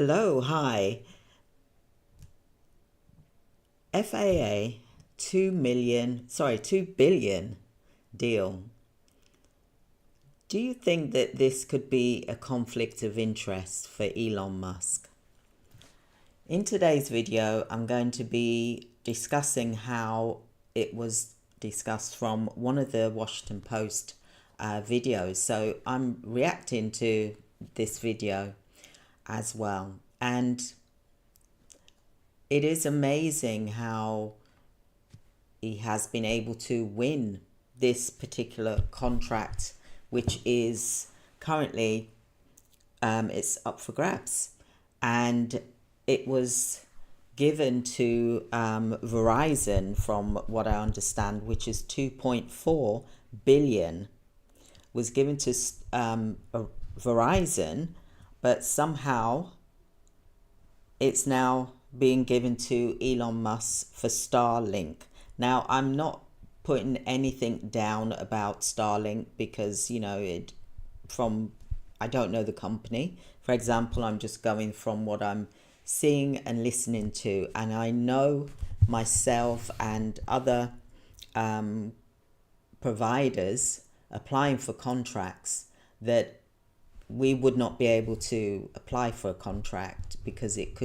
Hello, hi. FAA 2 billion deal. Do you think that this could be a conflict of interest for Elon Musk? In today's video, I'm going to be discussing how it was discussed from one of the Washington Post videos. So I'm reacting to this video as well. And it is amazing how he has been able to win this particular contract, which is currently it's up for grabs, and it was given to Verizon, from what I understand, which is 2.4 billion, was given to Verizon, but somehow it's now being given to Elon Musk for Starlink. Now, I'm not putting anything down about Starlink because, I don't know the company. For example, I'm just going from what I'm seeing and listening to. And I know myself and other providers applying for contracts that we would not be able to apply for a contract because it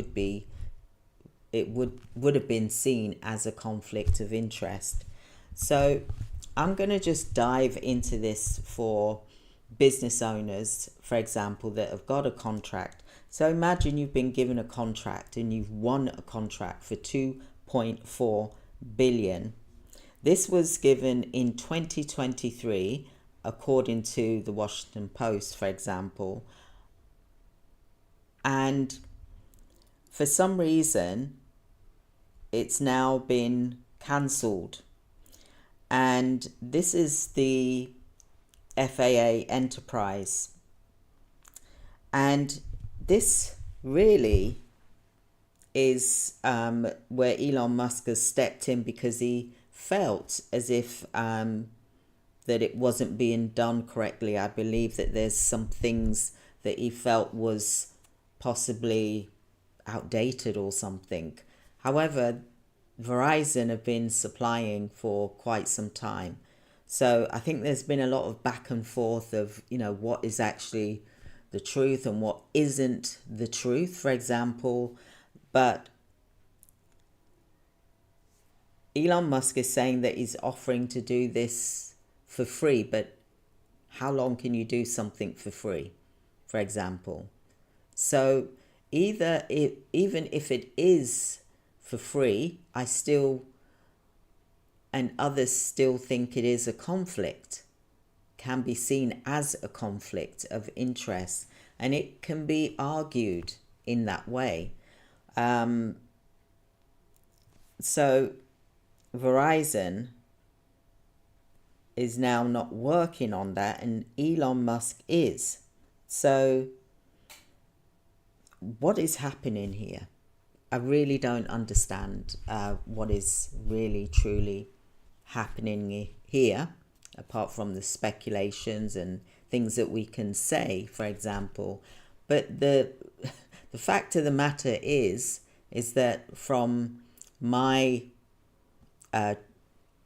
would have been seen as a conflict of interest. So I'm going to just dive into this for business owners, for example, that have got a contract. So imagine you've been given a contract and you've won a contract for 2.4 billion. This was given in 2023, according to the Washington Post, for example. And for some reason, it's now been cancelled. And this is the FAA enterprise. And this really is where Elon Musk has stepped in because he felt as if that it wasn't being done correctly. I believe that there's some things that he felt was possibly outdated or something. However, Verizon have been supplying for quite some time. So I think there's been a lot of back and forth of, what is actually the truth and what isn't the truth, for example. But Elon Musk is saying that he's offering to do this for free, but how long can you do something for free, for example? So even if it is for free, and others still think it is a conflict, can be seen as a conflict of interest, and it can be argued in that way. So Verizon is now not working on that, and Elon Musk is. So what is happening here? I really don't understand what is really truly happening here, apart from the speculations and things that we can say, for example. But the fact of the matter is that from my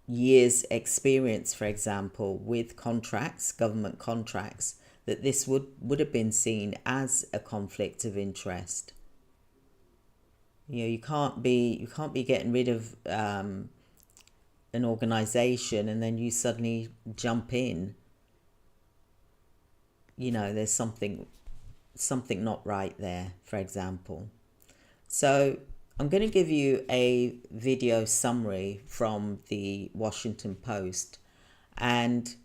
years experience, for example, with contracts, government contracts, that this would have been seen as a conflict of interest. You can't be getting rid of an organization and then you suddenly jump in. There's something not right there, for example. So I'm going to give you a video summary from the Washington Post, and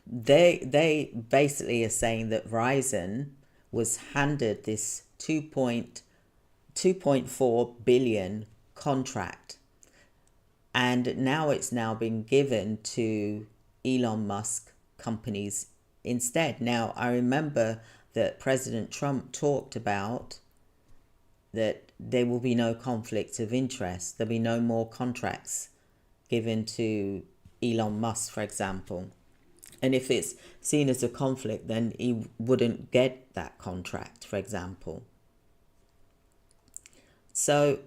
they basically are saying that Verizon was handed this 2.4 billion contract, and now it's been given to Elon Musk companies instead. Now, I remember that President Trump talked about that there will be no conflict of interest. There'll be no more contracts given to Elon Musk, for example. And if it's seen as a conflict, then he wouldn't get that contract, for example. So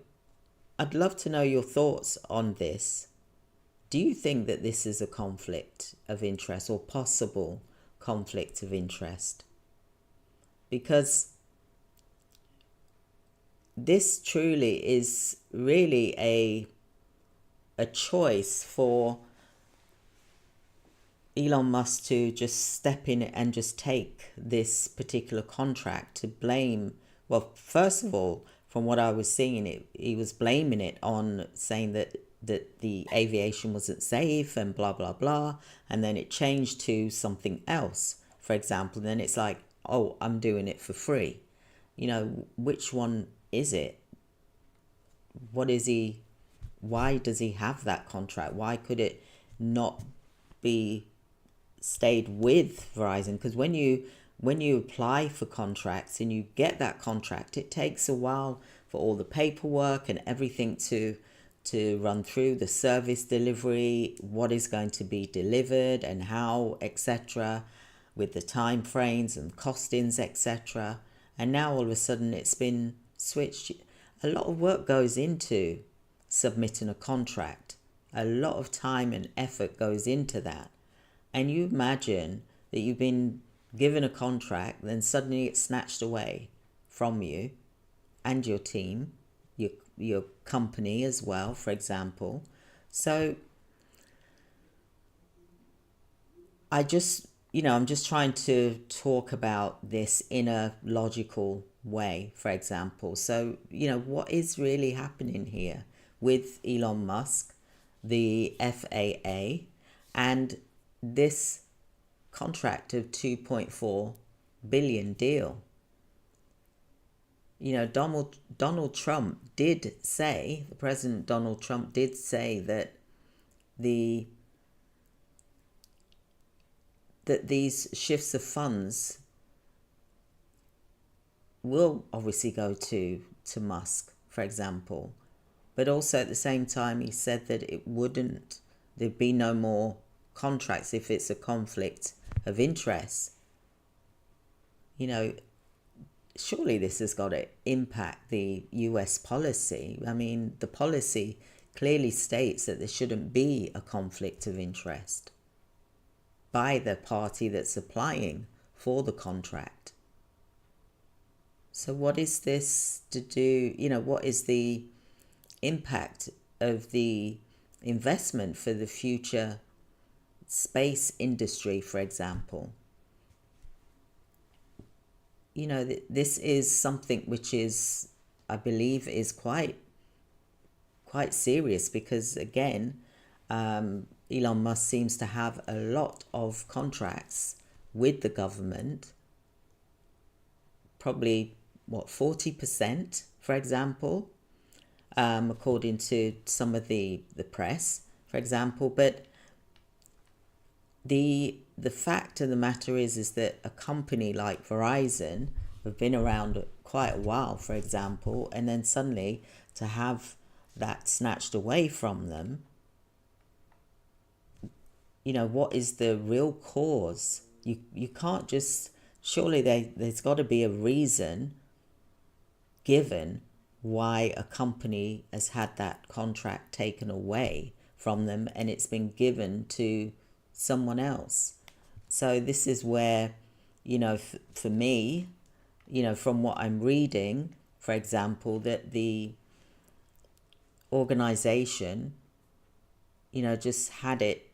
I'd love to know your thoughts on this. Do you think that this is a conflict of interest or possible conflict of interest? Because this truly is really a choice for Elon Musk to just step in and just take this particular contract to blame. Well, first of all, from what I was seeing, he was blaming it on saying that the aviation wasn't safe and blah blah blah, and then it changed to something else. For example, then it's like, oh, I'm doing it for free. Which one is it? What is he? Why does he have that contract? Why could it not be stayed with Verizon? Because when you apply for contracts and you get that contract, it takes a while for all the paperwork and everything to run through, the service delivery, what is going to be delivered and how, etc., with the time frames and costings, etc. And now all of a sudden it's been switched. A lot of work goes into submitting a contract. A lot of time and effort goes into that. And you imagine that you've been given a contract, then suddenly it's snatched away from you and your team, your company as well, for example. So I'm just trying to talk about this in a logical way, for example. So, what is really happening here with Elon Musk, the FAA, and this contract of 2.4 billion deal? Donald Trump did say, the President Donald Trump did say that these shifts of funds will obviously go to Musk, for example. But also at the same time, he said that there'd be no more contracts if it's a conflict of interest. Surely this has got to impact the US policy. I mean, the policy clearly states that there shouldn't be a conflict of interest by the party that's applying for the contract. So what is this to do? What is the impact of the investment for the future space industry, for example? This is something which is, I believe, is quite serious, because again, Elon Musk seems to have a lot of contracts with the government, probably 40%, for example, according to some of the press, for example. But the fact of the matter is that a company like Verizon have been around quite a while, for example, and then suddenly to have that snatched away from them, what is the real cause? You can't just, surely there's got to be a reason given why a company has had that contract taken away from them and it's been given to someone else. So this is where, for me, from what I'm reading, for example, that the organization, just had it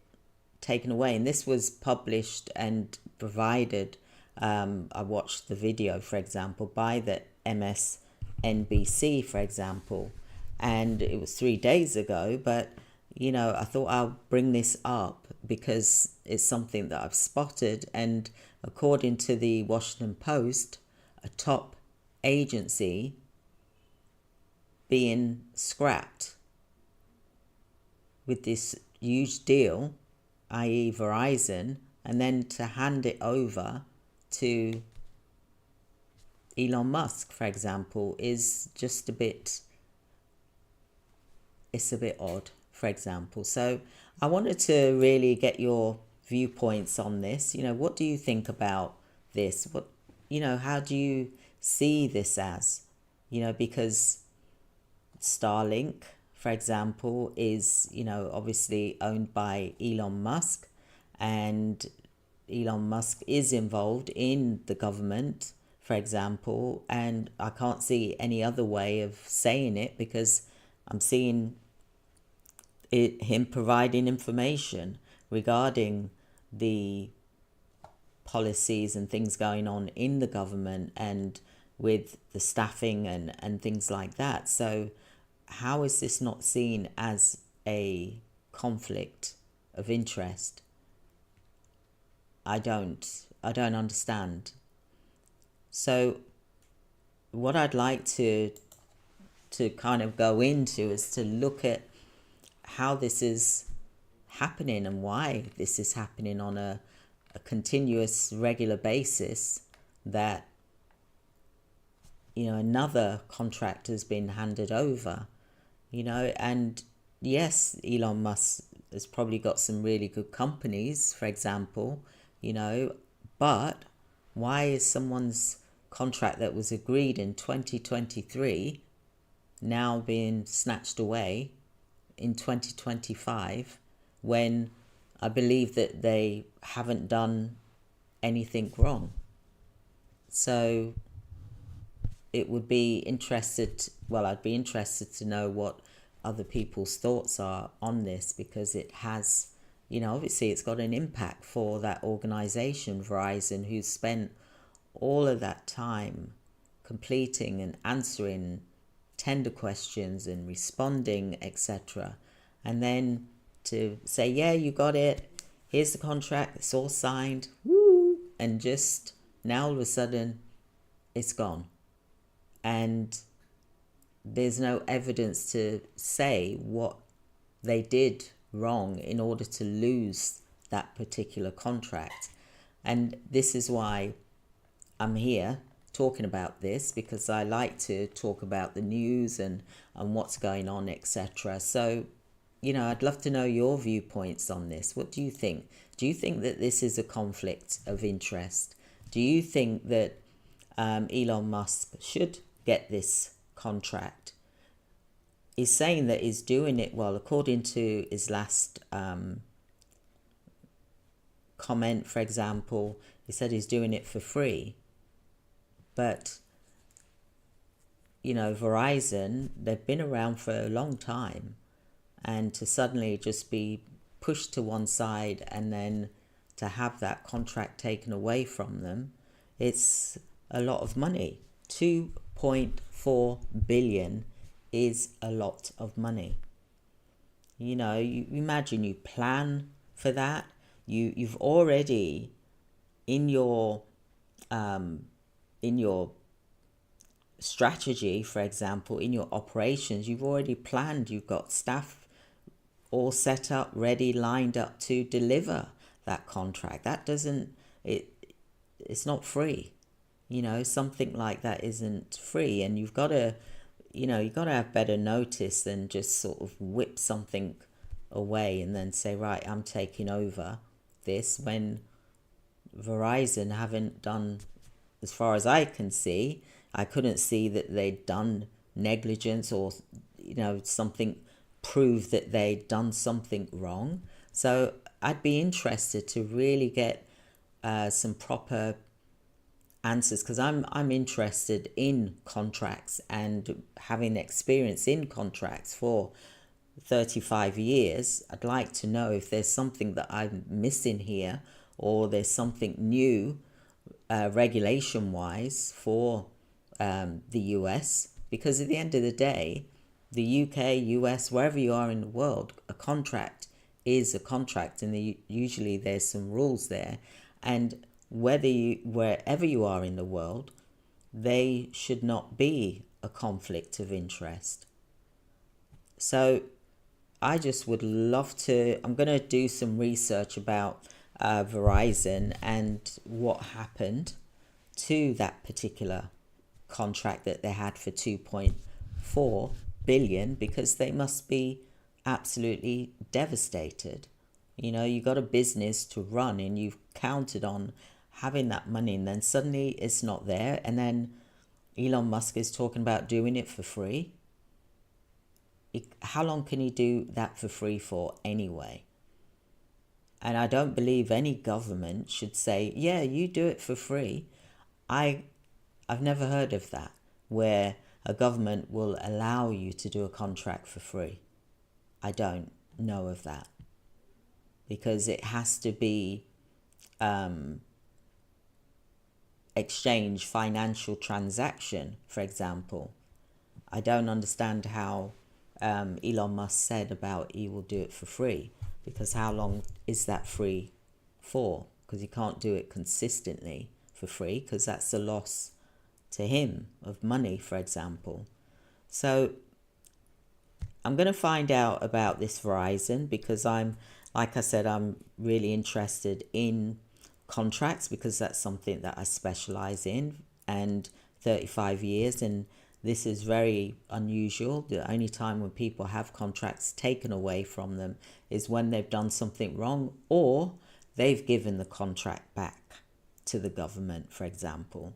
taken away. And this was published and provided, I watched the video, for example, by the MSNBC, for example, and it was 3 days ago, but I thought I'll bring this up because it's something that I've spotted. And according to the Washington Post, a top agency being scrapped with this huge deal, i.e. Verizon, and then to hand it over to Elon Musk, for example, is just it's a bit odd, for example. So I wanted to really get your viewpoints on this. What do you think about this? How do you see this as? Because Starlink, for example, is, obviously owned by Elon Musk, and Elon Musk is involved in the government, for example, and I can't see any other way of saying it because I'm seeing him providing information regarding the policies and things going on in the government and with the staffing and things like that. So how is this not seen as a conflict of interest? I don't understand. So what I'd like to kind of go into is to look at how this is happening and why this is happening on a continuous, regular basis, that another contract has been handed over, and yes, Elon Musk has probably got some really good companies, for example, but why is someone's contract that was agreed in 2023 now being snatched away in 2025 when I believe that they haven't done anything wrong? So I'd be interested to know what other people's thoughts are on this, because it has, obviously it's got an impact for that organization, Verizon, who's spent all of that time completing and answering tender questions and responding, etc. And then to say, yeah, you got it, here's the contract, it's all signed, woo, and just now all of a sudden it's gone. And there's no evidence to say what they did wrong in order to lose that particular contract. And this is why I'm here talking about this, because I like to talk about the news and what's going on, etc. So, I'd love to know your viewpoints on this. What do you think? Do you think that this is a conflict of interest? Do you think that Elon Musk should get this contract? He's saying that he's doing it, well, according to his last comment, for example, he said he's doing it for free. But, Verizon, they've been around for a long time, and to suddenly just be pushed to one side and then to have that contract taken away from them, it's a lot of money. 2.4 billion is a lot of money. You imagine you plan for that. You've already in your strategy, for example, in your operations, you've already planned. You've got staff all set up, ready, lined up to deliver that contract. It's not free. Something like that isn't free, and you've got to have better notice than just sort of whip something away and then say, right, I'm taking over this, when Verizon haven't done, as far as I can see, I couldn't see that they'd done negligence or, something prove that they'd done something wrong. So I'd be interested to really get some proper answers, because I'm interested in contracts, and having experience in contracts for 35 years, I'd like to know if there's something that I'm missing here, or there's something new regulation wise for the US, because at the end of the day, the UK, US, wherever you are in the world, a contract is a contract, and usually there's some rules there, and wherever you are in the world, they should not be a conflict of interest. So I just would love to, I'm going to do some research about Verizon and what happened to that particular contract that they had for 2.4 billion, because they must be absolutely devastated You know, you got a business to run and you've counted on having that money, and then suddenly it's not there. And then Elon Musk is talking about doing it for free. How long can he do that for free for anyway? And I don't believe any government should say, yeah, you do it for free. I've never heard of that, where a government will allow you to do a contract for free. I don't know of that, because it has to be exchange financial transaction, for example. I don't understand how Elon Musk said about he will do it for free, because how long is that free for? Because you can't do it consistently for free, because that's a loss to him of money, for example. So I'm going to find out about this Verizon, because like I said, I'm really interested in contracts, because that's something that I specialize in, and 35 years, and this is very unusual. The only time when people have contracts taken away from them is when they've done something wrong, or they've given the contract back to the government, for example.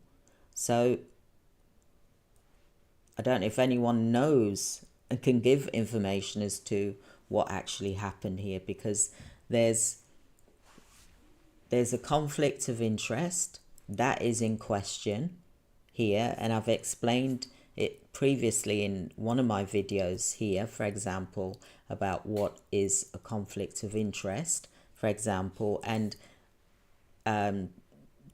So I don't know if anyone knows and can give information as to what actually happened here, because there's a conflict of interest that is in question here, and I've explained it previously in one of my videos here, for example, about what is a conflict of interest, for example. And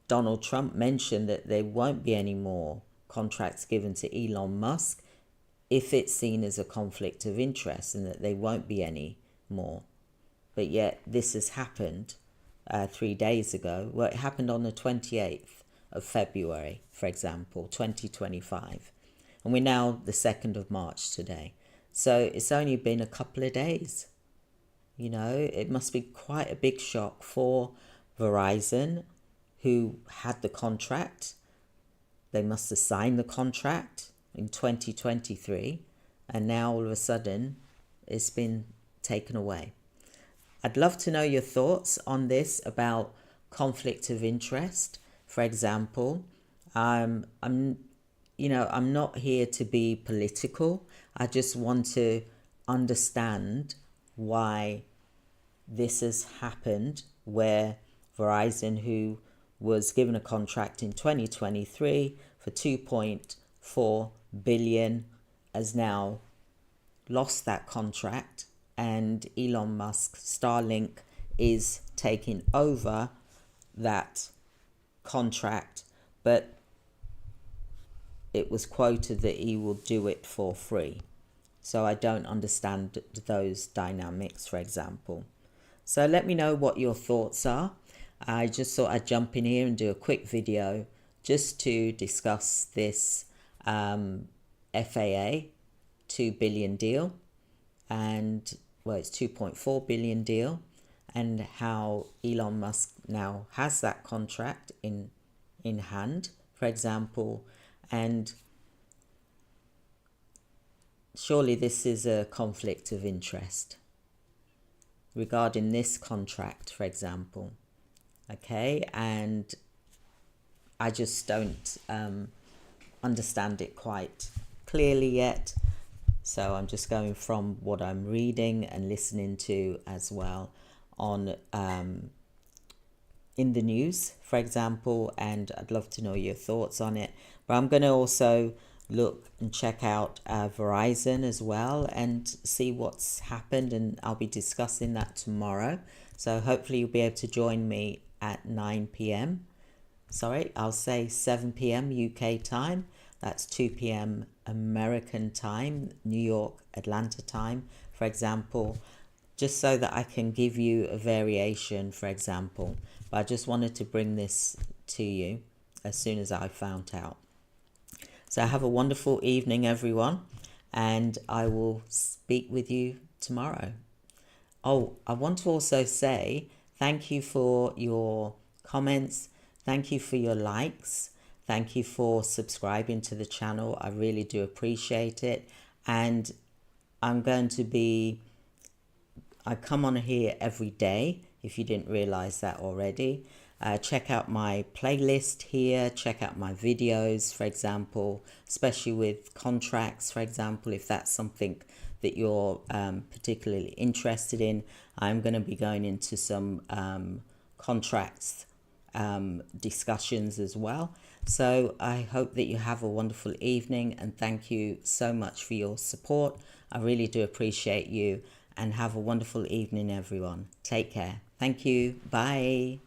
Donald Trump mentioned that there won't be any more contracts given to Elon Musk if it's seen as a conflict of interest, and that there won't be any more. But yet this has happened 3 days ago. Well, it happened on the 28th of February, for example, 2025. And we're now the 2nd of March today. So it's only been a couple of days. You know, it must be quite a big shock for Verizon, who had the contract. They must have signed the contract in 2023. And now all of a sudden it's been taken away. I'd love to know your thoughts on this about conflict of interest. For example, I'm not here to be political. I just want to understand why this has happened, where Verizon, who was given a contract in 2023 for 2.4 billion, has now lost that contract, and Elon Musk Starlink is taking over that contract, but it was quoted that he will do it for free. So I don't understand those dynamics, for example. So let me know what your thoughts are. I just thought I'd jump in here and do a quick video just to discuss this FAA 2 billion deal, and well, it's 2.4 billion deal, and how Elon Musk now has that contract in hand, for example. And surely this is a conflict of interest regarding this contract, for example. Okay, and I just don't understand it quite clearly yet. So I'm just going from what I'm reading and listening to as well on in the news, for example, and I'd love to know your thoughts on it. But I'm going to also look and check out Verizon as well and see what's happened, and I'll be discussing that tomorrow. So hopefully you'll be able to join me at 9 p.m. Sorry, I'll say 7 p.m. UK time. That's 2 p.m. American time, New York, Atlanta time, for example, just so that I can give you a variation, for example. But I just wanted to bring this to you as soon as I found out. So have a wonderful evening, everyone, and I will speak with you tomorrow. Oh, I want to also say thank you for your comments. Thank you for your likes. Thank you for subscribing to the channel. I really do appreciate it. And I'm going to be I come on here every day, if you didn't realize that already. Check out my playlist here, check out my videos, for example, especially with contracts, for example, if that's something that you're particularly interested in. I'm going to be going into some contracts discussions as well. So I hope that you have a wonderful evening, and thank you so much for your support. I really do appreciate you, and have a wonderful evening, everyone. Take care. Thank you. Bye.